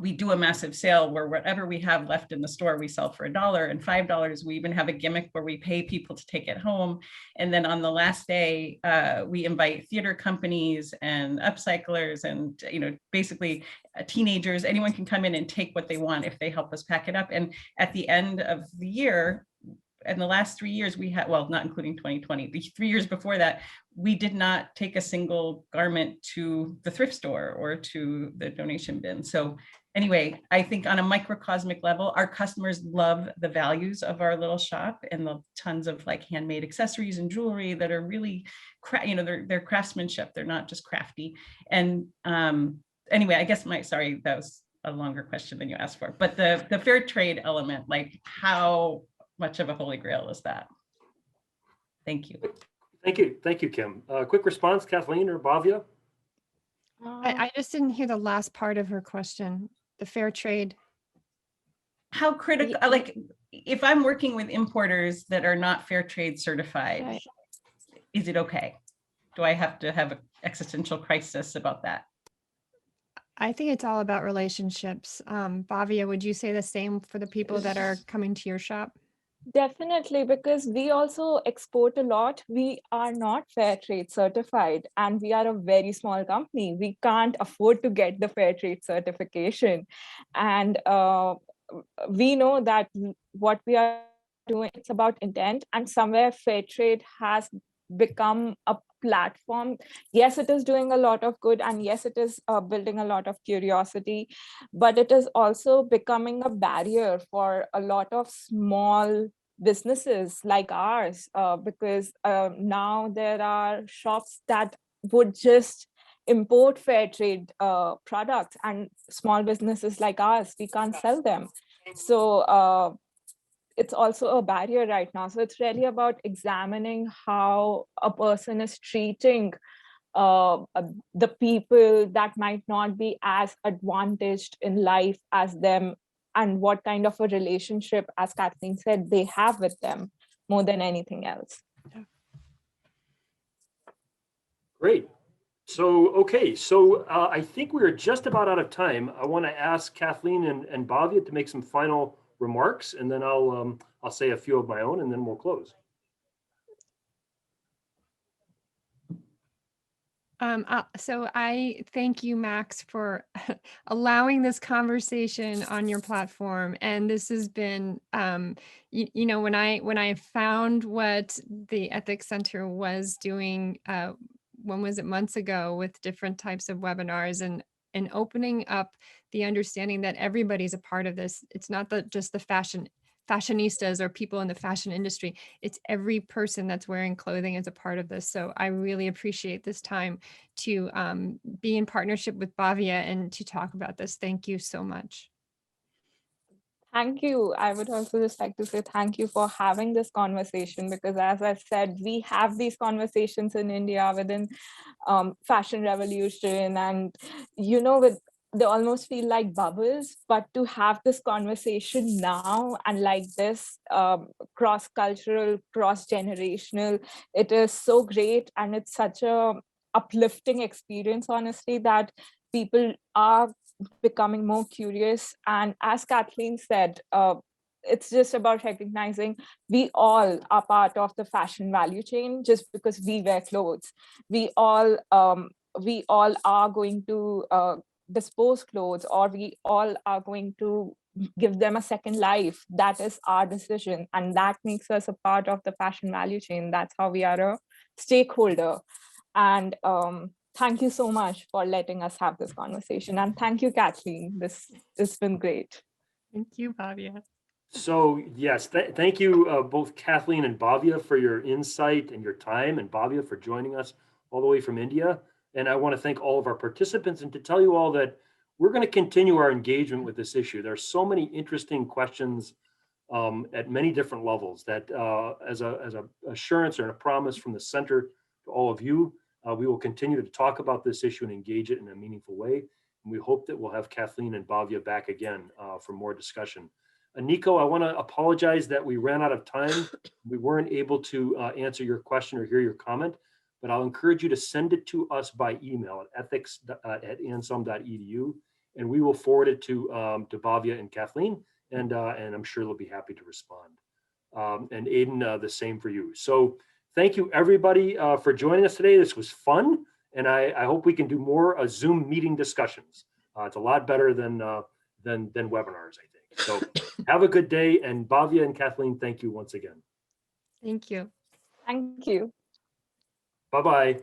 we do a massive sale where whatever we have left in the store, we sell for $1 and $5. We even have a gimmick where we pay people to take it home. And then on the last day, we invite theater companies and upcyclers and, basically teenagers, anyone can come in and take what they want if they help us pack it up. And at the end of the year, in the last 3 years, we had, well, not including 2020, the 3 years before that, we did not take a single garment to the thrift store or to the donation bin. So anyway, I think on a microcosmic level, our customers love the values of our little shop and the tons of like handmade accessories and jewelry that are really, they're craftsmanship. They're not just crafty. And anyway, I guess sorry, that was a longer question than you asked for, but the fair trade element, like how much of a holy grail is that? Thank you. Thank you, Kim. Quick response, Kathleen or Bhaavya? I just didn't hear the last part of her question, the fair trade. How critical, like if I'm working with importers that are not fair trade certified, Right. Is it okay? Do I have to have an existential crisis about that? I think it's all about relationships. Bhaavya, would you say the same for the people that are coming to your shop? Definitely, because we also export a lot. We are not fair trade certified, and we are a very small company. We can't afford to get the fair trade certification. And we know that what we are doing, it's about intent, and somewhere fair trade has become a platform. Yes, it is doing a lot of good, and yes, it is building a lot of curiosity, but it is also becoming a barrier for a lot of small businesses like ours, because now there are shops that would just import fair trade products, and small businesses like ours, we can't sell them. So it's also a barrier right now. So it's really about examining how a person is treating the people that might not be as advantaged in life as them, and what kind of a relationship, as Kathleen said, they have with them more than anything else. Great. So, okay, so I think we're just about out of time. I want to ask Kathleen and Bhaavya to make some final remarks, and then I'll say a few of my own, and then we'll close. So I thank you, Max, for allowing this conversation on your platform. And this has been, you know, when I found what the Ethics Center was doing, when was it, months ago, with different types of webinars and opening up the understanding that everybody's a part of this. It's not just the fashionistas or people in the fashion industry. It's every person that's wearing clothing is a part of this. So I really appreciate this time to be in partnership with Bhaavya and to talk about this. Thank you so much. Thank you. I would also just like to say thank you for having this conversation, because as I said, we have these conversations in India within Fashion Revolution, and you know, they almost feel like bubbles, but to have this conversation now and like this cross-cultural, cross-generational, it is so great, and it's such a uplifting experience, honestly, that people are becoming more curious. And as Kathleen said, it's just about recognizing we all are part of the fashion value chain. Just because we wear clothes, we all are going to dispose clothes, or we all are going to give them a second life. That is our decision, and that makes us a part of the fashion value chain. That's how we are a stakeholder. And thank you so much for letting us have this conversation. And thank you, Kathleen. This has been great. Thank you, Bhaavya. So yes, thank you both Kathleen and Bhaavya for your insight and your time, and Bhaavya for joining us all the way from India. And I want to thank all of our participants, and to tell you all that we're going to continue our engagement with this issue. There's so many interesting questions at many different levels that as a assurance and a promise from the center to all of you, we will continue to talk about this issue and engage it in a meaningful way. And we hope that we'll have Kathleen and Bhaavya back again for more discussion. Nico, I want to apologize that we ran out of time. We weren't able to answer your question or hear your comment, but I'll encourage you to send it to us by email at ethics@ansom.edu, and we will forward it to Bhaavya and Kathleen, and I'm sure they'll be happy to respond. And Aiden, the same for you. So thank you everybody for joining us today. This was fun, and I hope we can do more Zoom meeting discussions. It's a lot better than webinars, I think. So have a good day, and Bhaavya and Kathleen, thank you once again. Thank you. Thank you. Bye-bye.